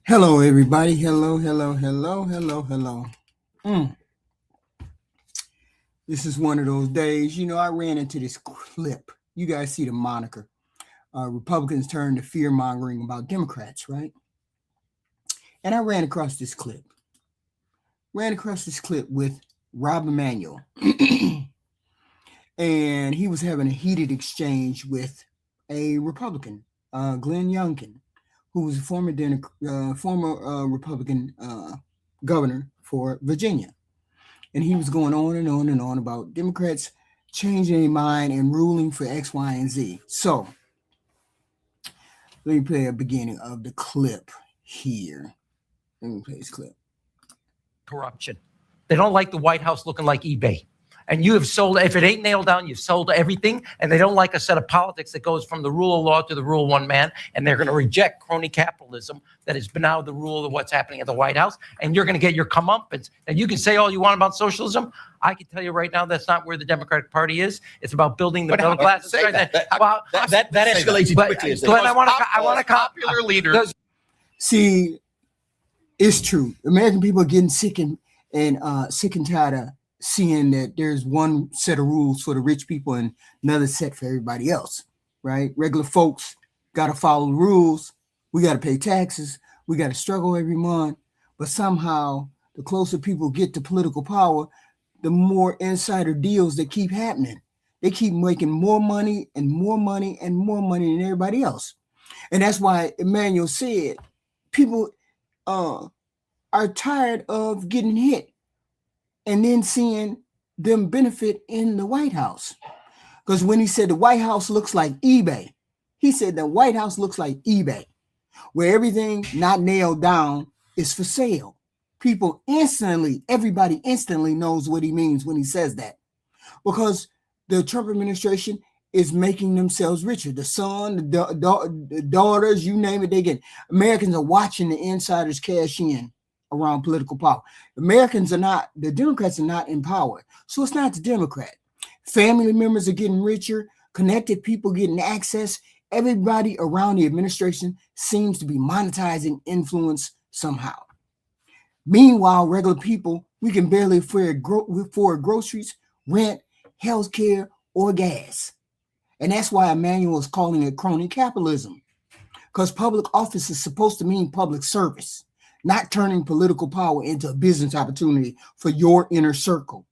Hello, everybody. Hello. This is one of those days. I ran into this clip. You guys see the moniker. Republicans turn to fear-mongering about Democrats, right? And I ran across this clip. With Rahm Emanuel. And he was having a heated exchange with a Republican, Glenn Youngkin, who was a former Republican governor for Virginia. And he was going on and on and on about Democrats changing their mind and ruling for X, Y, and Z. So let me play a beginning of the clip here. Let me play this clip. Corruption. They don't like the White House looking like eBay. And you have sold, if it ain't nailed down, you've sold everything. And they don't like a set of politics that goes from the rule of law to the rule of one man. And they're going to reject crony capitalism that has been now the rule of what's happening at the White House. And you're going to get your comeuppance. And you can say all you want about socialism. I can tell you right now, that's not where the Democratic Party is. It's about building the middle class. That escalated quickly. Glenn, I want to popular leader. See, it's true. American people are getting sick and tired of seeing that there's one set of rules for the rich people and another set for everybody else, right? Regular folks got to follow the rules. We got to pay taxes. We got to struggle every month. But somehow, the closer people get to political power, the more insider deals that keep happening. They keep making more money and more money and more money than everybody else. And that's why Emanuel said people are tired of getting hit and then seeing them benefit in the White House. Because when he said the White House looks like eBay, he said the White House looks like eBay, where everything not nailed down is for sale. Everybody instantly knows what he means when he says that. Because the Trump administration is making themselves richer. The son, the daughters, you name it, they get. Americans are watching the insiders cash in around political power. The Democrats are not in power. So it's not the Democrat. Family members are getting richer, connected people getting access. Everybody around the administration seems to be monetizing influence somehow. Meanwhile, regular people, we can barely afford groceries, rent, healthcare, or gas. And that's why Emanuel is calling it crony capitalism. Because public office is supposed to mean public service, not turning political power into a business opportunity for your inner circle.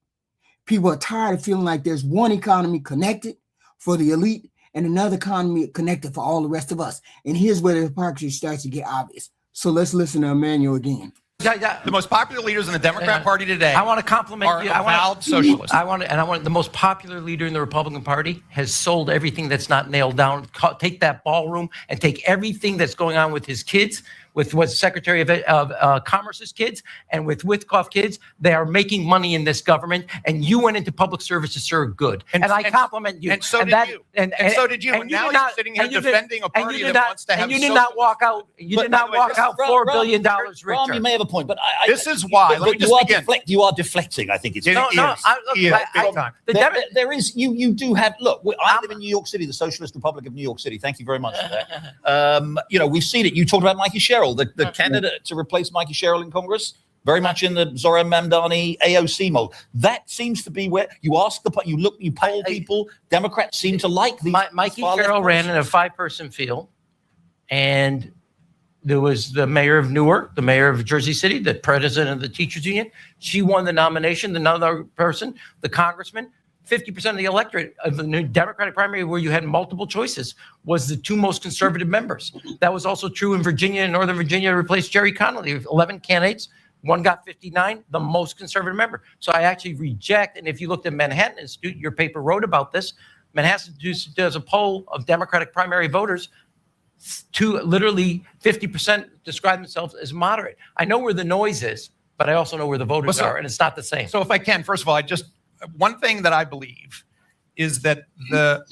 People are tired of feeling like there's one economy connected for the elite and another economy connected for all the rest of us. And here's where the hypocrisy starts to get obvious. So let's listen to Emanuel again. The most popular leaders in the Democrat Party today. I want to compliment are you. Avowed socialists. The most popular leader in the Republican Party has sold everything that's not nailed down. Take that ballroom and take everything that's going on with his kids, with what's Secretary of Commerce's kids, and with Witkoff kids. They are making money in this government, and you went into public service to serve good. And I compliment you. And so did you. And so did you. And now you're sitting here defending a party that wants to have. And you did not walk out. You did not walk out $4 billion richer. Rahm, you may have a point, but this is why. Let me just begin. You are deflecting. I think it's big time. There is you do have. Look, I live in New York City, the Socialist Republic of New York City. Thank you very much for that. We've seen it. You talked about Mikey Sherrill, the candidate to replace Mikey Sherrill in Congress. Very much in the Zoran Mamdani AOC mold. That seems to be where you ask you poll people. Democrats seem to like these. Mikey Sherrill ran in a 5-person field, and there was the mayor of Newark, the mayor of Jersey City, the president of the teachers union. She won the nomination. Another person, the congressman. 50% of the electorate of the new Democratic primary, where you had multiple choices, was the 2 most conservative members. That was also true in Virginia and Northern Virginia. Replaced Jerry Connolly. 11 candidates, one got 59, the most conservative member. So I actually reject. And if you looked at Manhattan Institute, your paper wrote about this. Manhattan Institute does a poll of Democratic primary voters. To literally 50% describe themselves as moderate. I know where the noise is, but I also know where the voters are, and it's not the same. So if I can, first of all, one thing that I believe is that the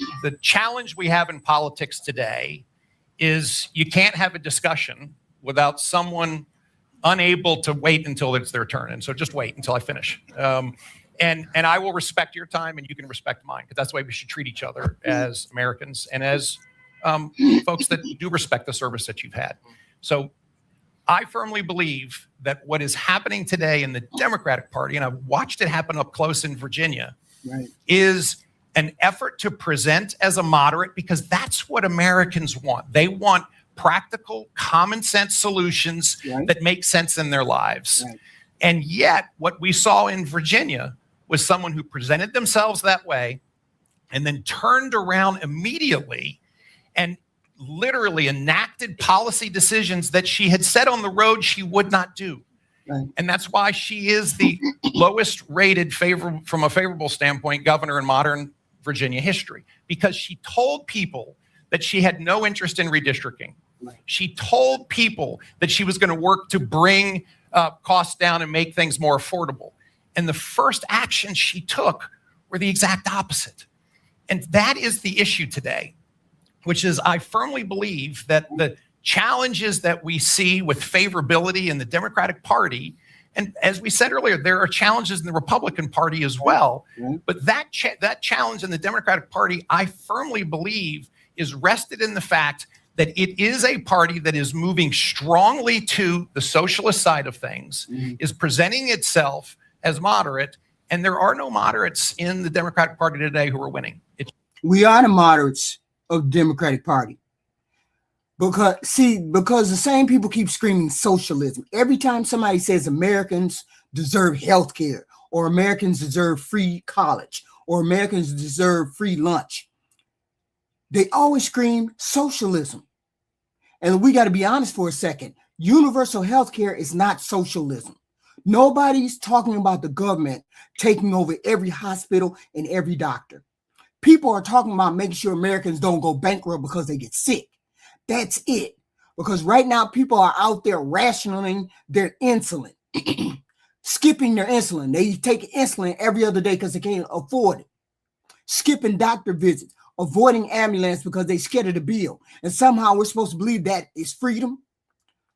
challenge we have in politics today is you can't have a discussion without someone unable to wait until it's their turn. And so just wait until I finish. And I will respect your time and you can respect mine, because that's the way we should treat each other as Americans and as folks that do respect the service that you've had. So I firmly believe that what is happening today in the Democratic Party, and I've watched it happen up close in Virginia, is an effort to present as a moderate, because that's what Americans want. They want practical, common sense solutions that make sense in their lives. And yet what we saw in Virginia was someone who presented themselves that way and then turned around immediately and literally enacted policy decisions that she had said on the road she would not do. And that's why she is the lowest rated from a favorable standpoint governor in modern Virginia history, because she told people that she had no interest in redistricting. She told people that she was going to work to bring costs down and make things more affordable. And the first actions she took were the exact opposite. And that is the issue today, which is I firmly believe that the challenges that we see with favorability in the Democratic Party, and as we said earlier, there are challenges in the Republican Party as well, but that challenge in the Democratic Party, I firmly believe, is rested in the fact that it is a party that is moving strongly to the socialist side of things, is presenting itself as moderate, and there are no moderates in the Democratic Party today who are winning. We are the moderates of the Democratic Party. Because the same people keep screaming socialism. Every time somebody says Americans deserve health care, or Americans deserve free college, or Americans deserve free lunch, they always scream socialism. And we got to be honest for a second. Universal health care is not socialism. Nobody's talking about the government taking over every hospital and every doctor. People are talking about making sure Americans don't go bankrupt because they get sick. That's it. Because right now people are out there rationing their insulin, skipping their insulin. They take insulin every other day because they can't afford it. Skipping doctor visits, avoiding ambulance because they scared of the bill. And somehow we're supposed to believe that is freedom.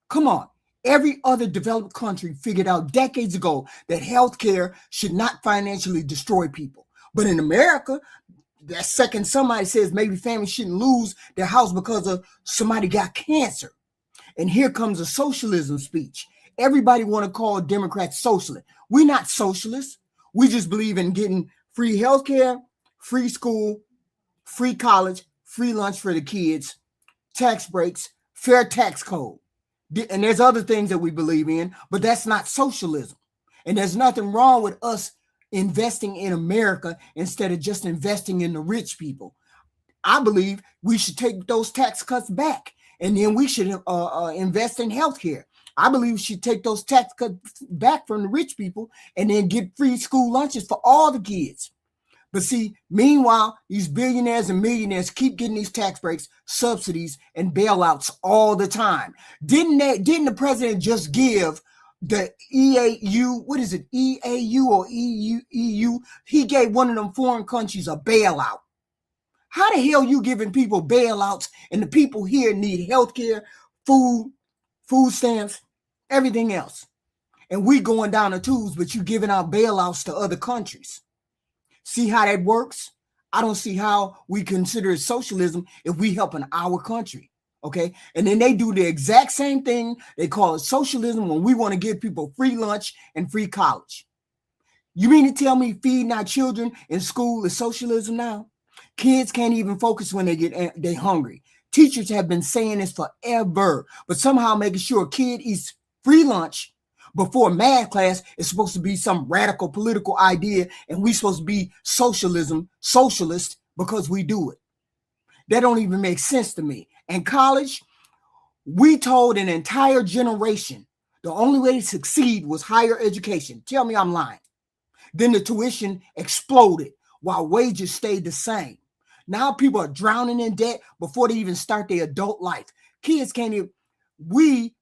Come on. Every other developed country figured out decades ago that healthcare should not financially destroy people. But in America, that second somebody says maybe families shouldn't lose their house because of somebody got cancer. And here comes a socialism speech. Everybody want to call Democrats socialist. We're not socialists. We just believe in getting free healthcare, free school, free college, free lunch for the kids, tax breaks, fair tax code. And there's other things that we believe in, but that's not socialism. And there's nothing wrong with us investing in America instead of just investing in the rich people. I believe we should take those tax cuts back, and then we should invest in healthcare. I believe we should take those tax cuts back from the rich people and then get free school lunches for all the kids. But see, meanwhile, these billionaires and millionaires keep getting these tax breaks, subsidies, and bailouts all the time. Didn't the president just give the EAU, what is it, EAU or EU? He gave one of them foreign countries a bailout. How the hell you giving people bailouts and the people here need healthcare, food stamps, everything else? And we going down the tubes, but you giving out bailouts to other countries. See how that works? I don't see how we consider it socialism if we helping our country. Okay. And then they do the exact same thing. They call it socialism when we want to give people free lunch and free college. You mean to tell me feeding our children in school is socialism now? Kids can't even focus when they hungry. Teachers have been saying this forever, but somehow making sure a kid eats free lunch before math class is supposed to be some radical political idea, and we supposed to be socialist because we do it. That don't even make sense to me. And college, we told an entire generation the only way to succeed was higher education. Tell me I'm lying. Then the tuition exploded while wages stayed the same. Now people are drowning in debt before they even start their adult life. Kids can't even,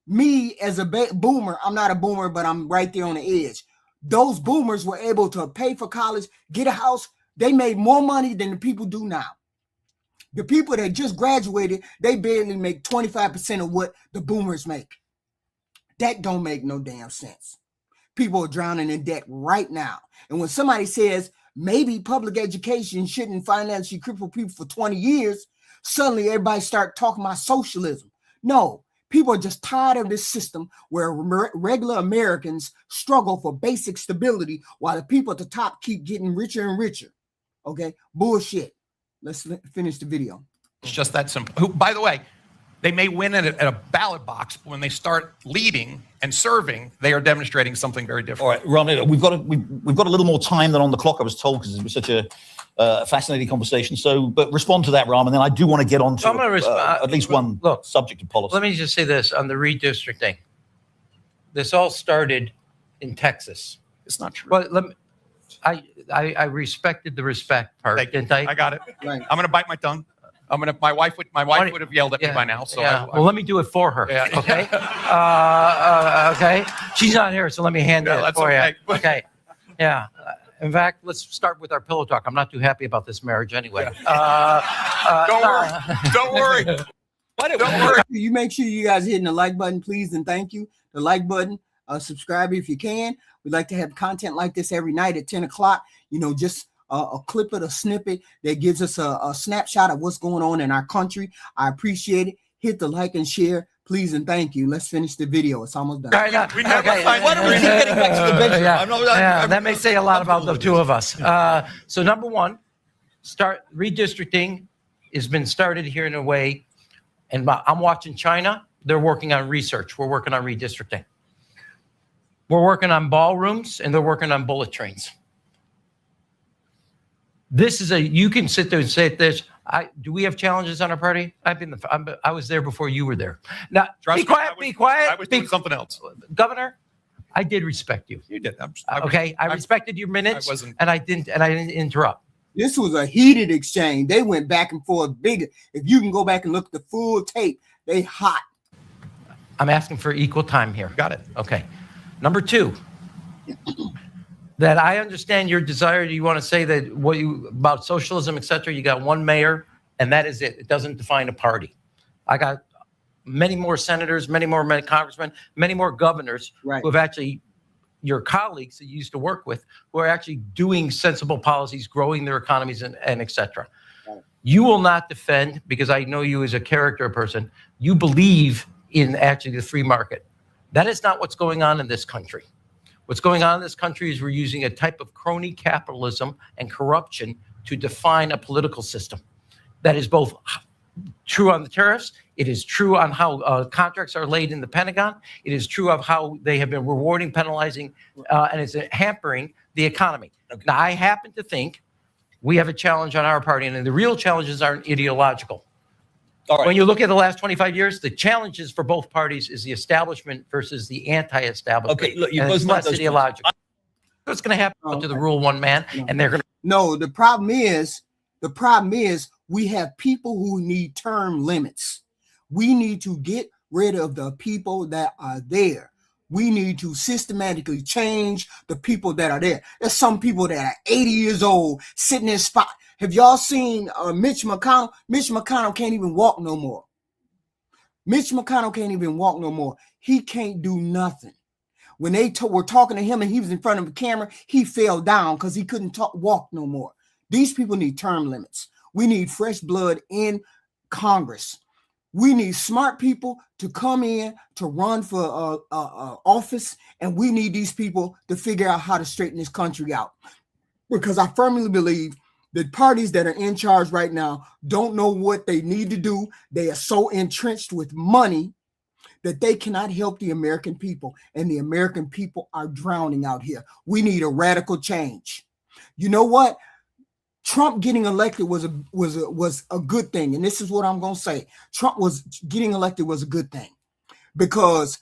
me as a boomer, I'm not a boomer, but I'm right there on the edge. Those boomers were able to pay for college, get a house. They made more money than the people do now. The people that just graduated, they barely make 25% of what the boomers make. That don't make no damn sense. People are drowning in debt right now. And when somebody says maybe public education shouldn't financially cripple people for 20 years, Suddenly everybody start talking about socialism. No, people are just tired of this system where regular Americans struggle for basic stability while the people at the top keep getting richer and richer. Okay, bullshit. Let's finish the video. It's just that simple. Who, by the way, they may win at a ballot box, but when they start leading and serving, they are demonstrating something very different. All right, Ron, we've got a little more time than on the clock, I was told, because it was such a fascinating conversation. So, but respond to that, Ram, and then I do want to get on to at least one subject of policy. Let me just say this on the redistricting. This all started in Texas. It's not true. Well, I respected the respect part, didn't I? I got it. Right. I'm going to bite my tongue. My wife would have yelled at me by now. So well, let me do it for her. Yeah. Okay. Okay. She's not here, so let me handle it for you. Okay. Yeah. In fact, let's start with our pillow talk. I'm not too happy about this marriage anyway. Don't worry. Don't worry. Don't worry. You make sure you guys hitting the like button, please, and thank you. The like button. Subscribe if you can. We'd like to have content like this every night at 10 o'clock. Just a clip of a snippet that gives us a snapshot of what's going on in our country. I appreciate it. Hit the like and share, please, and thank you. Let's finish the video. It's almost done. We never find Why don't we keep getting back to the bedroom? That may say a lot about the two of us. So number one, redistricting has been started here in a way, and I'm watching China. They're working on research. We're working on redistricting. We're working on ballrooms, and they're working on bullet trains. You can sit there and say this. Do we have challenges on our party? I was there before you were there. Now, be quiet. I was doing something else. Governor, I did respect you. You did. I respected your minutes, and I didn't interrupt. This was a heated exchange. They went back and forth big. If you can go back and look at the full tape, they hot. I'm asking for equal time here. Got it. Okay. Number two, that I understand your desire. You want to say that about socialism, et cetera, you got one mayor and that is it. It doesn't define a party. I got many more senators, many more congressmen, many more governors who have actually, your colleagues that you used to work with, who are actually doing sensible policies, growing their economies and et cetera. You will not defend, because I know you as a character person, you believe in actually the free market. That is not what's going on in this country. What's going on in this country is we're using a type of crony capitalism and corruption to define a political system. That is both true on the tariffs. It is true on how contracts are laid in the Pentagon. It is true of how they have been rewarding, penalizing, and it's hampering the economy. Now, I happen to think we have a challenge on our party, and the real challenges aren't ideological. All right. When you look at the last 25 years, the challenges for both parties is the establishment versus the anti-establishment. Okay, look, you and both it's made less those ideological. What's going to happen to the rule one man, and they're going to. No, the problem is we have people who need term limits. We need to get rid of the people that are there. We need to systematically change the people that are there. There's some people that are 80 years old sitting in spot. Have y'all seen Mitch McConnell? Mitch McConnell can't even walk no more. Mitch McConnell can't even walk no more. He can't do nothing. When they were talking to him and he was in front of the camera, he fell down because he couldn't walk no more. These people need term limits. We need fresh blood in Congress. We need smart people to come in to run for office, and we need these people to figure out how to straighten this country out. Because I firmly believe that parties that are in charge right now don't know what they need to do. They are so entrenched with money that they cannot help the American people, and the American people are drowning out here. We need a radical change. You know what? Trump getting elected was a good thing, and this is what I'm going to say. Trump was getting elected was a good thing because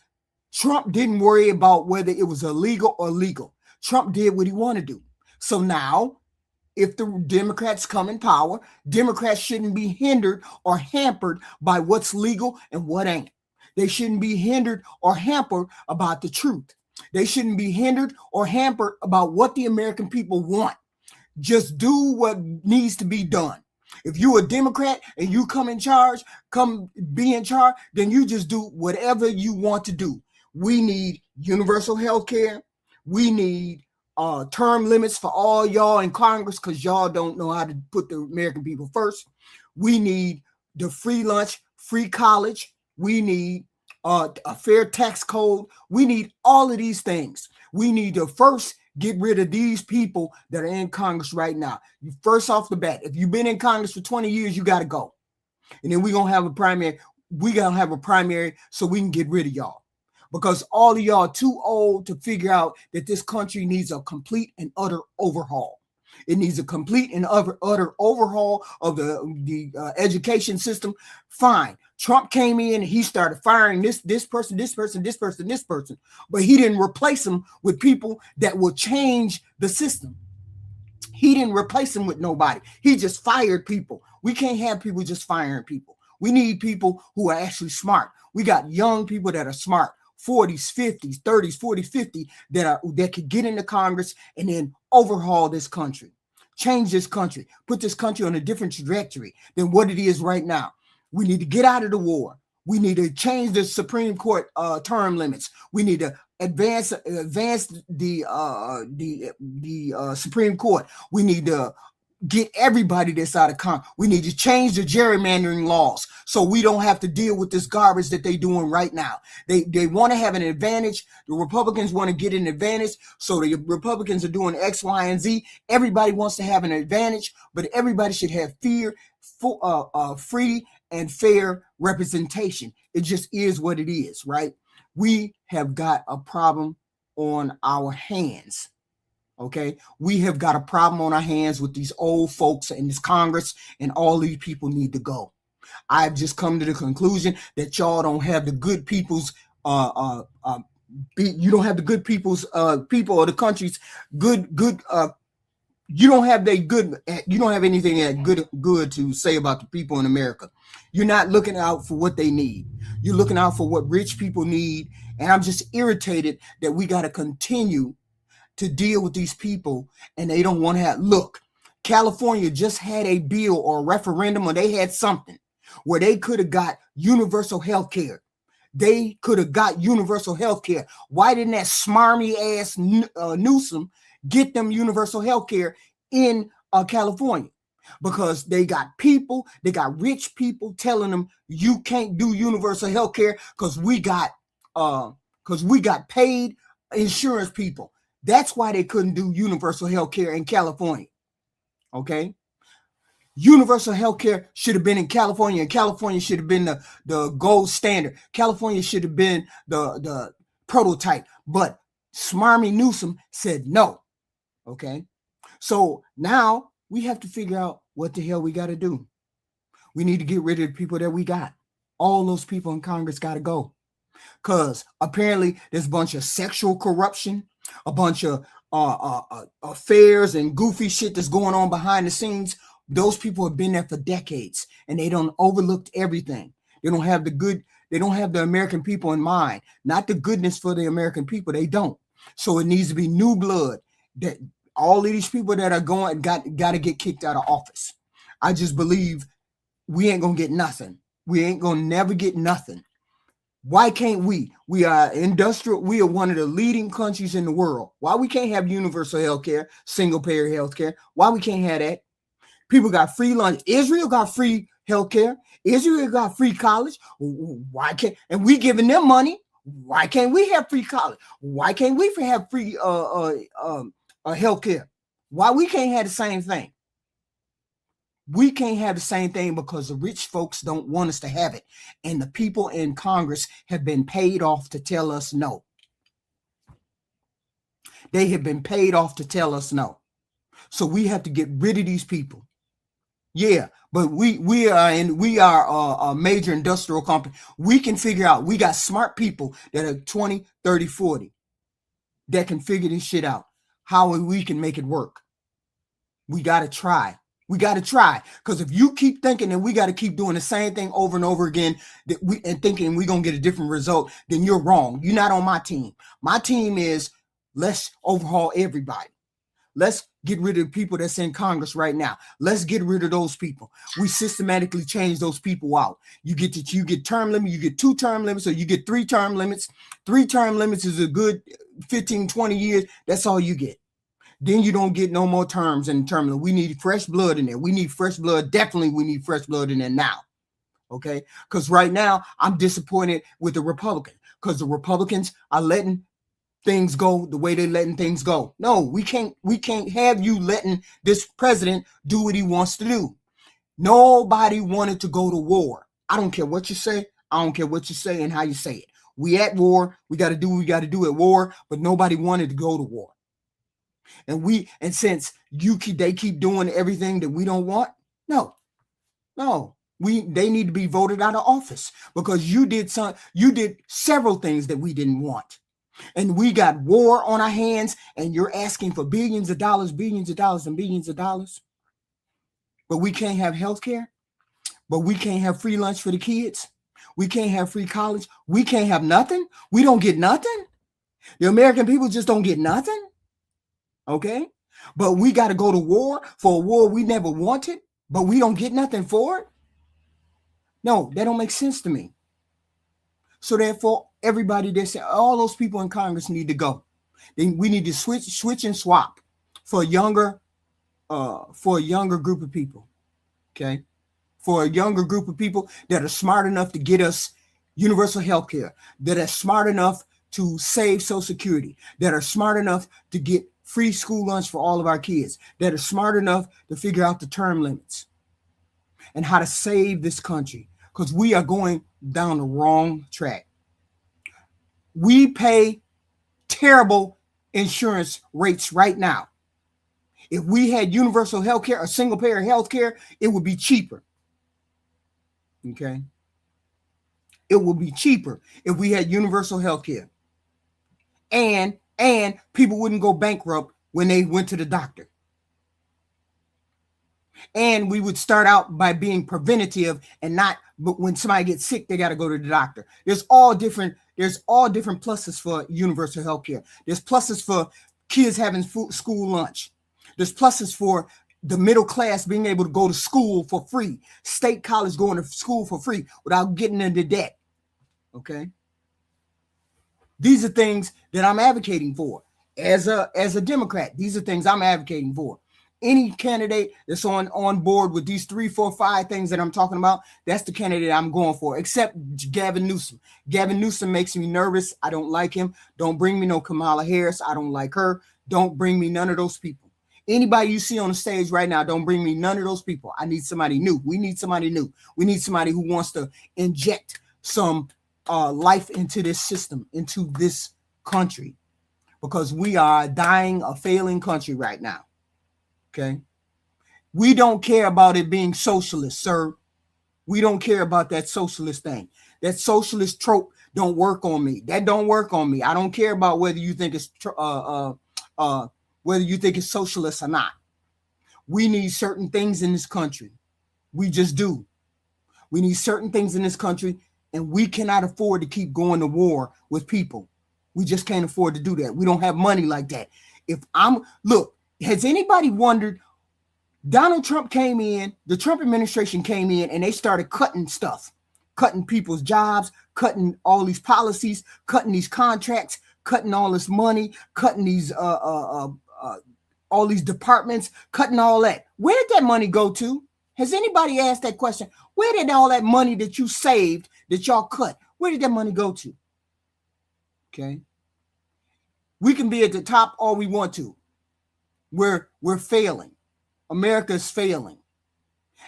Trump didn't worry about whether it was illegal or legal. Trump did what he wanted to do. So now, if the Democrats come in power, Democrats shouldn't be hindered or hampered by what's legal and what ain't. They shouldn't be hindered or hampered about the truth. They shouldn't be hindered or hampered about what the American people want. Just do what needs to be done. If you're a Democrat and you come be in charge, then you just do whatever you want to do. We need universal health care. We need term limits for all y'all in Congress because y'all don't know how to put the American people first. We need the free lunch, free college. We need a fair tax code. We need all of these things. We need to first get rid of these people that are in Congress right now. First off the bat, if you've been in Congress for 20 years, you got to go. And then we're going to have a primary. We're going to have a primary so we can get rid of y'all. Because all of y'all are too old to figure out that this country needs a complete and utter overhaul. It needs a complete and utter overhaul of the education system. Fine. Trump came in and he started firing this person, but he didn't replace them with people that will change the system. He didn't replace them with nobody. He just fired people. We can't have people just firing people. We need people who are actually smart. We got young people that are smart, 40s, 50s, 30s, 40s, 50 that could get into Congress and then overhaul this country, change this country, put this country on a different trajectory than what it is right now. We need to get out of the war. We need to change the Supreme Court term limits. We need to advance the Supreme Court. We need to get everybody that's out of Congress. We need to change the gerrymandering laws so we don't have to deal with this garbage that they're doing right now. They want to have an advantage. The Republicans want to get an advantage. So the Republicans are doing X, Y, and Z. Everybody wants to have an advantage, but everybody should have free and fair representation. It just is what it is, right? We have got a problem on our hands. Okay, we have got a problem on our hands with these old folks in this Congress, and all these people need to go. I've just come to the conclusion that y'all don't have the good people's you don't have the good people's people or the country's good you don't have anything that good to say about the people in America. You're not looking out for what they need. You're looking out for what rich people need, and I'm just irritated that we got to continue to deal with these people, and they don't want to have. Look, California just had a bill or a referendum, or they had something where they could have got universal health care. They could have got universal health care. Why didn't that smarmy ass Newsom get them universal health care in California? Because they got rich people telling them you can't do universal health care because we got paid insurance people. That's why they couldn't do universal health care in California. Okay. Universal health care should have been in California, and California should have been the gold standard. California should have been the prototype, but smarmy Newsom said no. Okay. So now we have to figure out what the hell we got to do. We need to get rid of the people that we got. All those people in Congress got to go. Because apparently there's a bunch of sexual corruption, a bunch of affairs and goofy shit that's going on behind the scenes. Those people have been there for decades, and they don't overlooked everything. They don't have the American people in mind, not the goodness for the American people. They don't. So it needs to be new blood. That all of these people that are going got to get kicked out of office. I just believe we ain't gonna get nothing. We ain't gonna never get nothing. Why can't we? We are industrial. We are one of the leading countries in the world. Why we can't have universal health care, single payer health care? Why we can't have that? People got free lunch. Israel got free health care. Israel got free college. Why can't? And we giving them money. Why can't we have free college? Why can't we have free health care? Why we can't have the same thing? We can't have the same thing because the rich folks don't want us to have it. And the people in Congress have been paid off to tell us no. They have been paid off to tell us no. So we have to get rid of these people. Yeah, but we are a major industrial company. We can figure out, we got smart people that are 20, 30, 40 that can figure this shit out. How we can make it work. We got to try. We got to try, because if you keep thinking that we got to keep doing the same thing over and over again and thinking we're going to get a different result, then you're wrong. You're not on my team. My team is let's overhaul everybody. Let's get rid of the people that's in Congress right now. Let's get rid of those people. We systematically change those people out. You get term limit, you get 2 term limits, or you get 3 term limits. 3 term limits is a good 15, 20 years. That's all you get. Then you don't get no more terms in term limit. We need fresh blood in there. We need fresh blood. Definitely we need fresh blood in there now. Okay, because right now I'm disappointed with the Republicans because the Republicans are letting things go the way they're letting things go. No, we can't have you letting this president do what he wants to do. Nobody wanted to go to war. I don't care what you say. I don't care what you say and how you say it. We at war. We got to do what we got to do at war, but nobody wanted to go to war. And since they keep doing everything that we don't want, no. They need to be voted out of office because you did several things that we didn't want. And we got war on our hands, and you're asking for billions of dollars, and billions of dollars. But we can't have health care. But we can't have free lunch for the kids. We can't have free college. We can't have nothing. We don't get nothing. The American people just don't get nothing. Okay? But we got to go to war for a war we never wanted, but we don't get nothing for it. No, that don't make sense to me. So therefore, everybody they say all those people in Congress need to go. Then we need to switch and swap for a younger group of people. Okay, for a younger group of people that are smart enough to get us universal health care, that are smart enough to save Social Security, that are smart enough to get free school lunch for all of our kids, that are smart enough to figure out the term limits and how to save this country, because we are going down the wrong track. We pay terrible insurance rates right now. If we had universal health care, a single payer health care, it would be cheaper. Okay? It would be cheaper if we had universal health care. And people wouldn't go bankrupt when they went to the doctor. And we would start out by being preventative and not, but when somebody gets sick, they got to go to the doctor. There's all different pluses for universal health care. There's pluses for kids having school lunch. There's pluses for the middle class being able to go to school for free. State college going to school for free without getting into debt. Okay. These are things that I'm advocating for as a Democrat. These are things I'm advocating for. Any candidate that's on board with these 3, 4, 5 things that I'm talking about, that's the candidate I'm going for, except Gavin Newsom. Gavin Newsom makes me nervous. I don't like him. Don't bring me no Kamala Harris. I don't like her. Don't bring me none of those people. Anybody you see on the stage right now, don't bring me none of those people. I need somebody new. We need somebody new. We need somebody who wants to inject some life into this system, into this country, because we are dying, a failing country right now. Okay. We don't care about it being socialist, sir. We don't care about that socialist thing. That socialist trope don't work on me. That don't work on me. I don't care about whether you think it's socialist or not. We need certain things in this country. We just do. We need certain things in this country, and we cannot afford to keep going to war with people. We just can't afford to do that. We don't have money like that. Has anybody wondered? Donald Trump came in, the Trump administration came in, and they started cutting stuff, cutting people's jobs, cutting all these policies, cutting these contracts, cutting all this money, cutting these all these departments, cutting all that. Where did that money go to? Has anybody asked that question? Where did all that money that you saved, that y'all cut, where did that money go to? Okay. We can be at the top all we want to. We're failing. America's failing.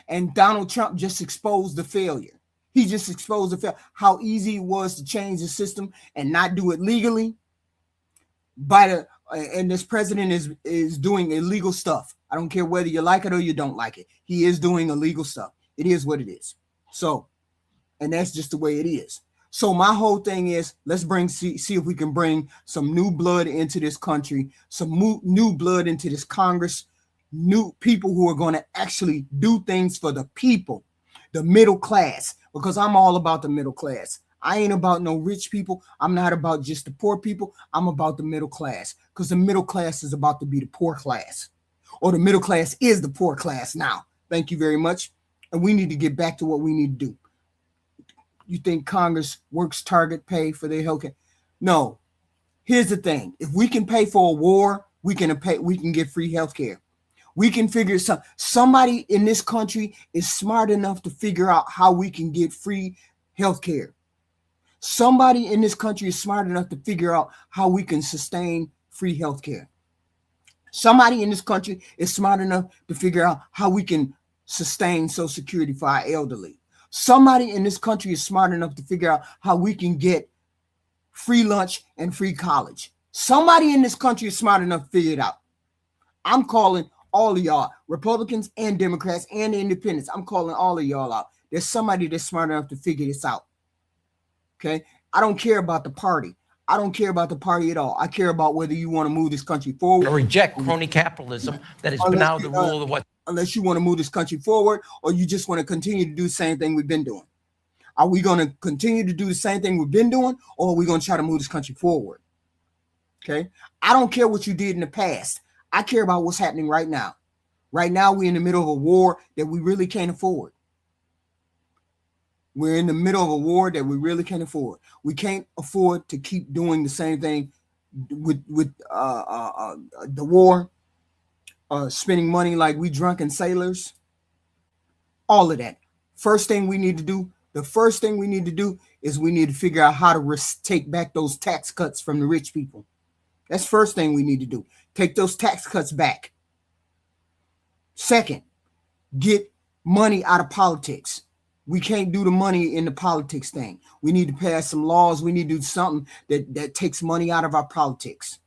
And Donald Trump just exposed the failure. He just exposed the failure. How easy it was to change the system and not do it legally. And this president is doing illegal stuff. I don't care whether you like it or you don't like it. He is doing illegal stuff. It is what it is. So, and that's just the way it is. So my whole thing is, let's see if we can bring some new blood into this country, some new blood into this Congress, new people who are going to actually do things for the people, the middle class, because I'm all about the middle class. I ain't about no rich people. I'm not about just the poor people. I'm about the middle class, because the middle class is about to be the poor class, or the middle class is the poor class now. Thank you very much. And we need to get back to what we need to do. You think Congress works target pay for their health care? No. Here's the thing. If we can pay for a war, we can get free health care. We can figure somebody in this country is smart enough to figure out how we can get free healthcare. Somebody in this country is smart enough to figure out how we can sustain free healthcare. Somebody in this country is smart enough to figure out how we can sustain Social Security for our elderly. Somebody in this country is smart enough to figure out how we can get free lunch and free college. Somebody in this country is smart enough to figure it out. I'm calling all of y'all, Republicans and Democrats and Independents. I'm calling all of y'all out. There's somebody that's smart enough to figure this out. Okay? I don't care about the party. I don't care about the party at all. I care about whether you want to move this country forward. Or reject crony capitalism that is now the rule of what. Unless you want to move this country forward, or you just want to continue to do the same thing we've been doing. Are we going to continue to do the same thing we've been doing, or are we going to try to move this country forward? Okay? I don't care what you did in the past. I care about what's happening right now. Right now, we're in the middle of a war that we really can't afford. We're in the middle of a war that we really can't afford. We can't afford to keep doing the same thing with the war, spending money like we drunken sailors, all of that. The first thing we need to do is we need to figure out how to take back those tax cuts from the rich people. That's the first thing we need to do. Take those tax cuts back. Second, get money out of politics. We can't do the money in the politics thing. We need to pass some laws. We need to do something that takes money out of our politics.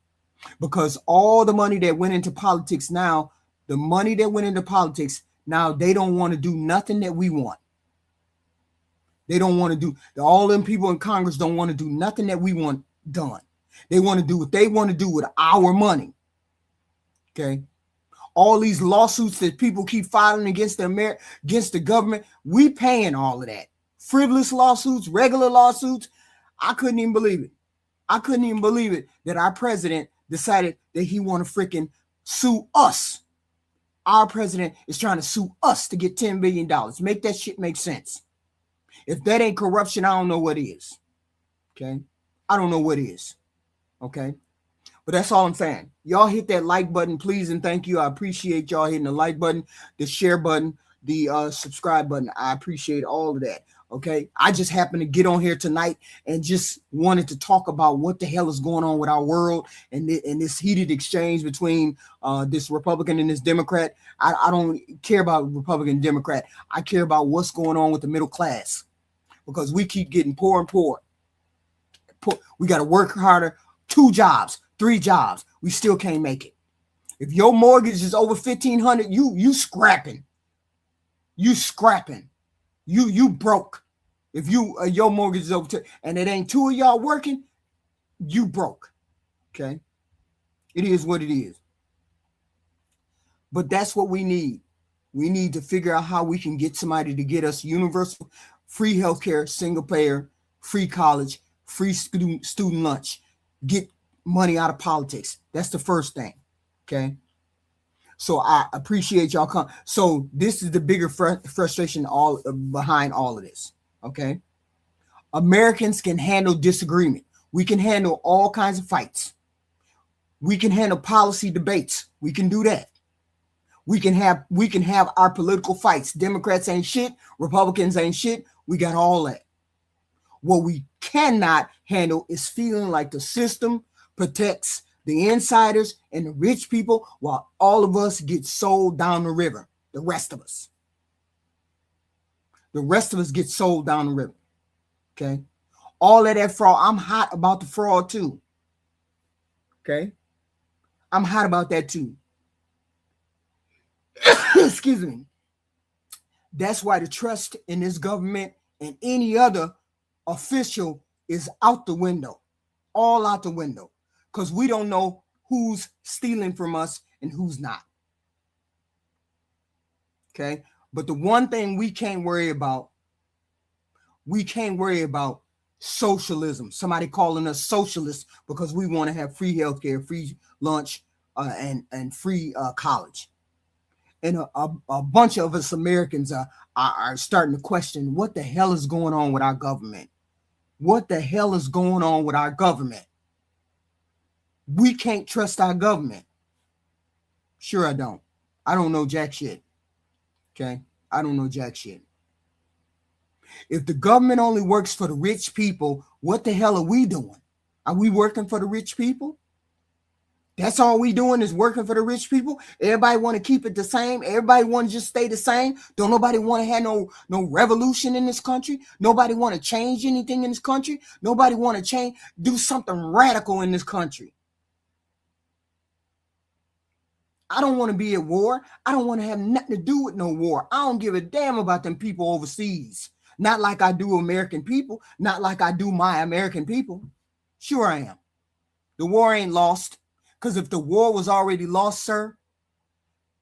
Because all the money that went into politics now, they don't want to do nothing that we want. They don't want to do, all them people in Congress don't want to do nothing that we want done. They want to do what they want to do with our money. Okay? All these lawsuits that people keep filing against the government, we paying all of that. Frivolous lawsuits, regular lawsuits. I couldn't even believe it. That our president decided that he want to freaking sue us. Our president is trying to sue us to get $10 billion. Make that shit make sense. If that ain't corruption, I don't know what is. Okay? I don't know what is. Okay? But that's all I'm saying. Y'all hit that like button, please, and thank you. I appreciate y'all hitting the like button, the share button, the subscribe button. I appreciate all of that. Okay, I just happened to get on here tonight and just wanted to talk about what the hell is going on with our world and this heated exchange between this Republican and this Democrat. I don't care about Republican and Democrat. I care about what's going on with the middle class, because we keep getting poor and poor. We got to work harder. 2 jobs, 3 jobs. We still can't make it. If your mortgage is over $1,500, you scrapping. You scrapping. You broke. If your mortgage is over and it ain't 2 of y'all working, you broke. Okay? It is what it is. But that's what we need. We need to figure out how we can get somebody to get us universal free healthcare, single payer, free college, free student lunch. Get money out of politics. That's the first thing. Okay? So I appreciate y'all come. So this is the bigger frustration all behind all of this. Okay. Americans can handle disagreement. We can handle all kinds of fights. We can handle policy debates. We can do that. We can have our political fights. Democrats ain't shit. Republicans ain't shit. We got all that. What we cannot handle is feeling like the system protects the insiders and the rich people while all of us get sold down the river. The rest of us. The rest of us get sold down the river. Okay? All of that fraud. I'm hot about the fraud too. Okay? I'm hot about that too. Excuse me. That's why the trust in this government and any other official is out the window. All out the window. Because we don't know who's stealing from us and who's not. Okay? But the one thing we can't worry about socialism. Somebody calling us socialists because we want to have free healthcare, free lunch, and free college. And a bunch of us Americans are starting to question what the hell is going on with our government. What the hell is going on with our government? We can't trust our government. Sure, I don't. I don't know jack shit. Okay? I don't know jack shit. If the government only works for the rich people, what the hell are we doing? Are we working for the rich people? That's all we doing is working for the rich people. Everybody want to keep it the same. Everybody want to just stay the same. Don't nobody want to have no revolution in this country. Nobody want to change anything in this country. Nobody want to do something radical in this country. I don't want to be at war. I don't want to have nothing to do with no war. I don't give a damn about them people overseas. Not like I do American people. Not like I do my American people. Sure I am. The war ain't lost. Because if the war was already lost, sir,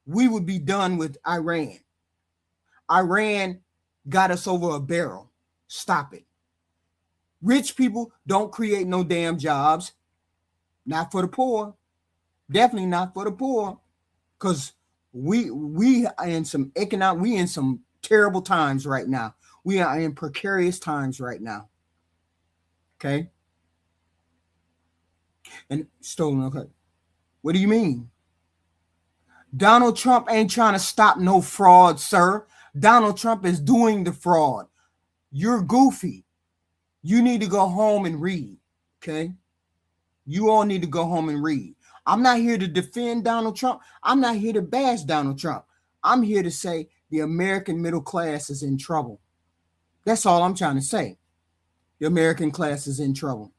we would be done with Iran. Iran got us over a barrel. Stop it. Rich people don't create no damn jobs. Not for the poor. Definitely not for the poor. Because we are in some terrible times right now. We are in precarious times right now. Okay? And stolen, okay. What do you mean? Donald Trump ain't trying to stop no fraud, sir. Donald Trump is doing the fraud. You're goofy. You need to go home and read, okay? You all need to go home and read. I'm not here to defend Donald Trump. I'm not here to bash Donald Trump. I'm here to say the American middle class is in trouble. That's all I'm trying to say. The American class is in trouble.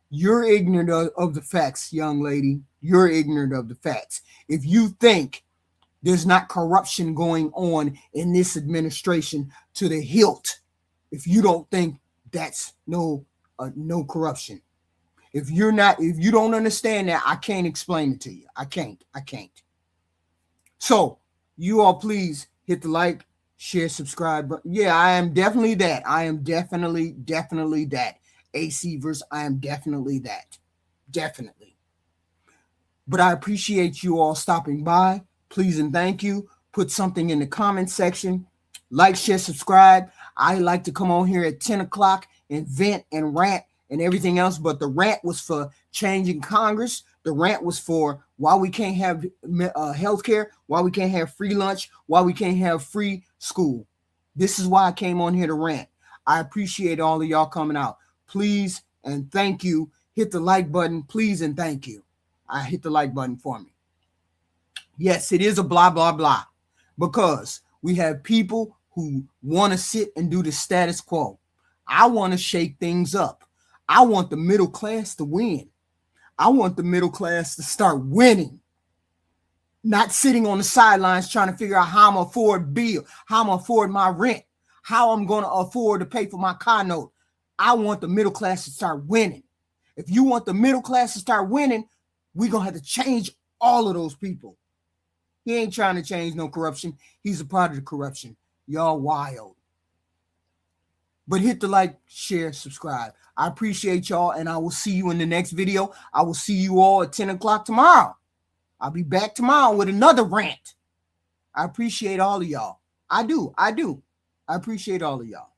You're ignorant of the facts, young lady. You're ignorant of the facts. If you think there's not corruption going on in this administration to the hilt, if you don't think that's no corruption, if you don't understand that, I can't explain it to you. I can't. So you all please hit the like, share, subscribe. Yeah, I am definitely that. I am definitely that. AC verse, I am definitely that. Definitely. But I appreciate you all stopping by. Please and thank you. Put something in the comment section. Like, share, subscribe. I like to come on here at 10 o'clock and vent and rant and everything else. But the rant was for changing Congress. The rant was for why we can't have health care, why we can't have free lunch, why we can't have free school. This is why I came on here to rant. I appreciate all of y'all coming out. Please and thank you. Hit the like button, please and thank you. Hit the like button for me. Yes, it is a blah, blah, blah. Because we have people who want to sit and do the status quo. I want to shake things up. I want the middle class to win. I want the middle class to start winning. Not sitting on the sidelines trying to figure out how I'm going to afford bill, how I'm going to afford my rent, how I'm going to afford to pay for my car note. I want the middle class to start winning. If you want the middle class to start winning, we're going to have to change all of those people. He ain't trying to change no corruption. He's a part of the corruption. Y'all wild. But hit the like, share, subscribe. I appreciate y'all, and I will see you in the next video. I will see you all at 10 o'clock tomorrow. I'll be back tomorrow with another rant. I appreciate all of y'all. I do. I appreciate all of y'all.